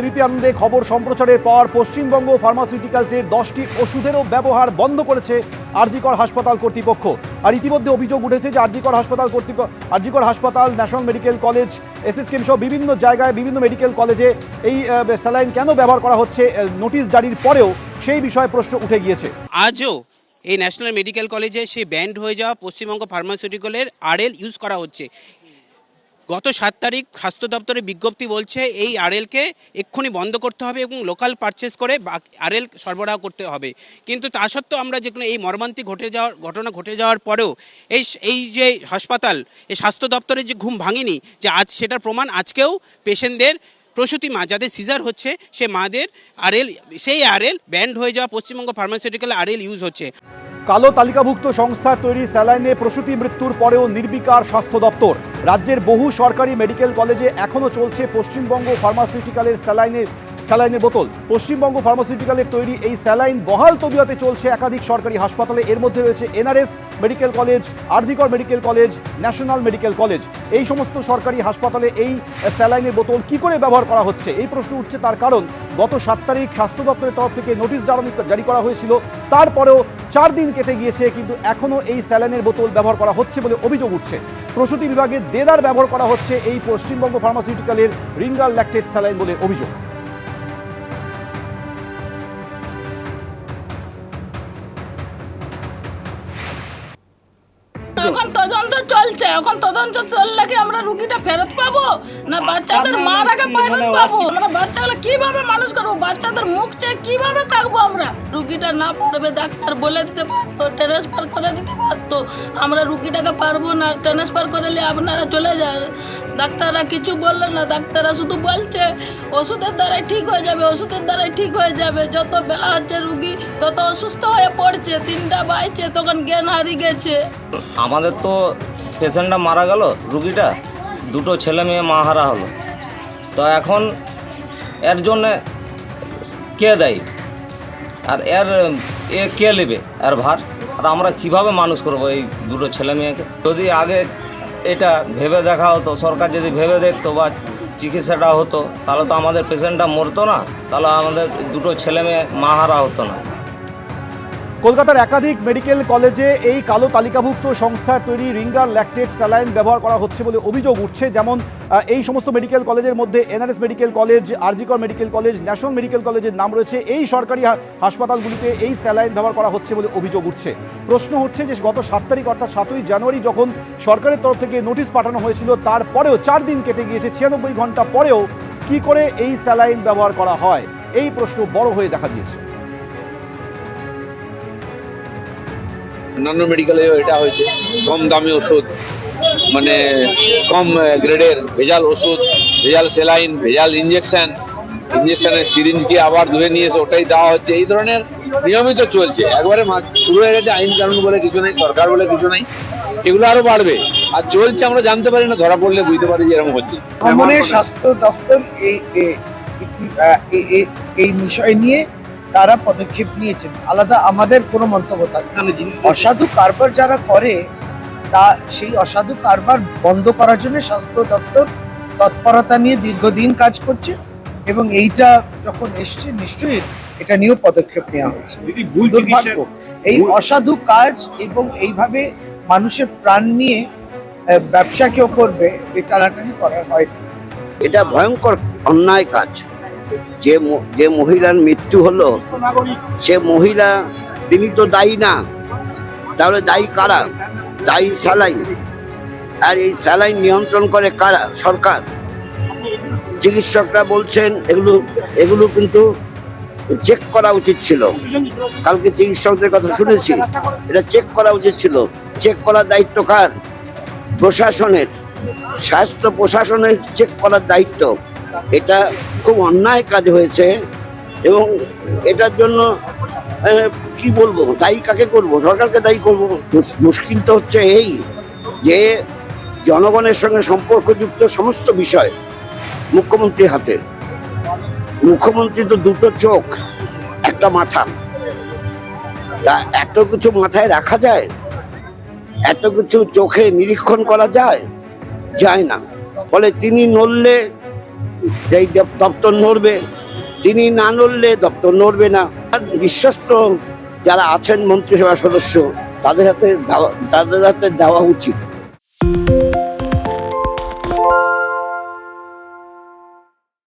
ABP আনন্দে খবর সম্প্রচারের পর পশ্চিমবঙ্গ ফার্মাসিউটিক্যালসের 10টি ওষুধেরও ব্যবহার বন্ধ করেছে আরজিকর হাসপাতাল কর্তৃপক্ষ। আর ইতিমধ্যে অভিযোগ উঠেছে যে আরজিকর হাসপাতাল, ন্যাশনাল মেডিকেল কলেজ, এসএসকেএম সহ বিভিন্ন জায়গায়, বিভিন্ন মেডিকেল কলেজে এই স্যালাইন কেন ব্যবহার করা হচ্ছে নোটিশ জারির পরেও সেই বিষয়ে প্রশ্ন উঠে গিয়েছে। আজও এই ন্যাশনাল মেডিকেল কলেজে সেই ব্যান্ড হয়ে যাওয়া পশ্চিমবঙ্গ ফার্মাসিউটিক্যালের আরএল ইউজ করা হচ্ছে। গত 7 তারিখ স্বাস্থ্য দপ্তরের বিজ্ঞপ্তি বলছে এই আরএলকে এক্ষুনি বন্ধ করতে হবে এবং লোকাল পারচেস করে আরএল সরবরাহ করতে হবে। কিন্তু তা সত্ত্বেও আমরা যেগুলো এই মর্মান্তিক ঘটনা ঘটে যাওয়ার পরেও এই যে হাসপাতাল, এই স্বাস্থ্য দপ্তরের যে ঘুম ভাঙেনি, যে আজ সেটার প্রমাণ আজকেও পেশেন্টদের, প্রসূতি মা যাদের সিজার হচ্ছে সে মাদের সেই আরএল ব্যান্ড হয়ে যাওয়া পশ্চিমবঙ্গ ফার্মাসিউটিক্যাল আরএল ইউজ হচ্ছে। কালো তালিকাভুক্ত সংস্থার তৈরি স্যালাইনে প্রসূতি মৃত্যুর পরেও নির্বিকার স্বাস্থ্য দপ্তর। রাজ্যের বহু সরকারি মেডিকেল কলেজে এখনও চলছে পশ্চিমবঙ্গ ফার্মাসিউটিক্যালের স্যালাইনের বোতল। পশ্চিমবঙ্গ ফার্মাসিউটিক্যালের তৈরি এই স্যালাইন বহাল তবিয়তে চলছে একাধিক সরকারি হাসপাতালে। এর মধ্যে রয়েছে NRS medical college, RG Kar medical college, national medical college. এই সমস্ত সরকারি হাসপাতালে এই স্যালাইনের বোতল কি করে ব্যবহার করা হচ্ছে, এই প্রশ্ন উঠছে। তার কারণ গত 7 তারিখ স্বাস্থ্য দপ্তরের তরফ থেকে নোটিশ জারি করা হয়েছিল, তারপরেও 4 দিন কেটে গিয়েছে, কিন্তু এখনও এই স্যালাইনের বোতল ব্যবহার করা হচ্ছে বলে অভিযোগ উঠছে। প্রসূতি বিভাগে দেদার ব্যবহার করা হচ্ছে এই পশ্চিমবঙ্গ ফার্মাসিউটিক্যালের রিঙ্গার ল্যাকটেট স্যালাইন বলে অভিযোগ। এখন তদন্ত চলছে, এখন তদন্ত চললে কি আমরা রুগীটা ফেরত পাবো না বাচ্চাদের মার আগে ফেরত পাবো? আমরা বাচ্চাগুলো কিভাবে মানুষ করবো? বাচ্চাদের মুখ চেয়ে কিভাবে থাকবো আমরা? রুগীটা না পারবে ডাক্তার বলে দিতে পারতো, ট্রান্সফার করে দিতে পারতো। আমরা রুগীটাকে পারবো না, ট্রান্সফার করলে আপনারা চলে যান। ডাক্তাররা কিছু বললেন না, ডাক্তাররা শুধু বলছে ওষুধের দ্বারাই ঠিক হয়ে যাবে, ওষুধের দ্বারাই ঠিক হয়ে যাবে। যত বেলা হচ্ছে রুগী তত অসুস্থ হয়ে পড়ছে, 3টা বাজছে তখন জ্ঞান হারিয়ে গেছে। আমাদের তো পেশেন্টটা মারা গেল, রুগীটা, 2 ছেলে মেয়ে মা হারা হলো। তো এখন এর জন্যে কে দেয় আর কে নেবে এর ভার? আর আমরা কিভাবে মানুষ করবো এই 2 ছেলে মেয়েকে? যদি আগে এটা ভেবে দেখা হতো, সরকার যদি ভেবে দেখতো বা চিকিৎসাটা হতো, তাহলে তো আমাদের পেশেন্টটা মরতো না, তাহলে আমাদের 2 ছেলে মেয়ে মা হারা হতো না। কলকাতার একাধিক মেডিকেল কলেজে এই কালো তালিকাভুক্ত সংস্থার তৈরি রিঙ্গার ল্যাকটেট স্যালাইন ব্যবহার করা হচ্ছে বলে অভিযোগ উঠছে। যেমন এই সমস্ত মেডিকেল কলেজের মধ্যে NRS medical college, RG Kar medical college, national medical কলেজের নাম রয়েছে। এই সরকারি হাসপাতালগুলিতে এই স্যালাইন ব্যবহার করা হচ্ছে বলে অভিযোগ উঠছে। প্রশ্ন হচ্ছে যে গত 7 তারিখ অর্থাৎ 7ই জানুয়ারি যখন সরকারের তরফ থেকে নোটিশ পাঠানো হয়েছিল, তারপরেও 4 দিন কেটে গিয়েছে, 96 ঘন্টা পরেও কি করে এই স্যালাইন ব্যবহার করা হয়, এই প্রশ্ন বড় হয়ে দেখা দিয়েছে। অন্যান্য মেডিকেলেও এটা হয়েছে, কম দামি ওষুধ, মানে কম গ্রেডের ভেজাল ওষুধ, ভেজাল স্যালাইন, ভেজাল ইঞ্জেকশনের সিরিঞ্জকে আবার ধুয়ে নিয়ে এসে ওটাই দেওয়া হচ্ছে। এই ধরনের নিয়মিত চলছে, একবারে শুরু হয়ে গেছে। আইন কানুন বলে কিছু নেই, সরকার বলে কিছু নেই, এগুলো আরো বাড়বে আর চলছে। আমরা জানতে পারি না, ধরা পড়লে বুঝতে পারি যে এরকম হচ্ছে। আমাদের স্বাস্থ্য দপ্তর এই বিষয় নিয়ে তারা পদক্ষেপ নিয়েছেন, আলাদা আমাদের কোনো মন্তব্য থাকে না। অসাধু কারবার যারা করে তা সেই অসাধু কারবার বন্ধ করার জন্য স্বাস্থ্য দপ্তর তৎপরতা নিয়ে দীর্ঘদিন কাজ করছে এবং এইটা যখন এসছে নিশ্চয়ই এটা নিয়েও পদক্ষেপ নেওয়া হচ্ছে। দুর্ভাগ্য এই অসাধু কাজ এবং এইভাবে মানুষের প্রাণ নিয়ে ব্যবসা কেউ করবে, এই টানাটানি করা হয়। এটা ভয়ঙ্কর অন্যায় কাজ। যে মহিলার মৃত্যু হলো, সে মহিলা, তিনি তো দায়ী না, তাহলে দায়ী কারা? দায়ী স্যালাইন। আর এই স্যালাইন নিয়ন্ত্রণ করে কারা? সরকার। চিকিৎসকরা বলছেন এগুলো কিন্তু চেক করা উচিত ছিল। কালকে চিকিৎসকদের কথা শুনেছি, এটা চেক করা উচিত ছিল। চেক করার দায়িত্ব কার? প্রশাসনের, স্বাস্থ্য প্রশাসনের চেক করার দায়িত্ব। এটা খুব অন্যায় কাজ হয়েছে এবং এটার জন্য কি বলবো, দায়ী কাকে করবো? সরকারকে দায়ী করবো? মুশকিল তো হচ্ছে এই যে জনগণের সঙ্গে সম্পর্কযুক্ত সমস্ত বিষয় মুখ্যমন্ত্রীর হাতে। মুখ্যমন্ত্রী তো 2টো চোখ, একটা মাথা। তা এত কিছু মাথায় রাখা যায়? এত কিছু চোখে নিরীক্ষণ করা যায়? যায় না। ফলে তিনি নড়লে যেই দপ্তর নড়বে, তিনি না নড়লে দপ্তর নড়বে না। আর বিশ্বস্ত যারা আছেন মন্ত্রিসভার সদস্য, তাদের হাতে দেওয়া উচিত।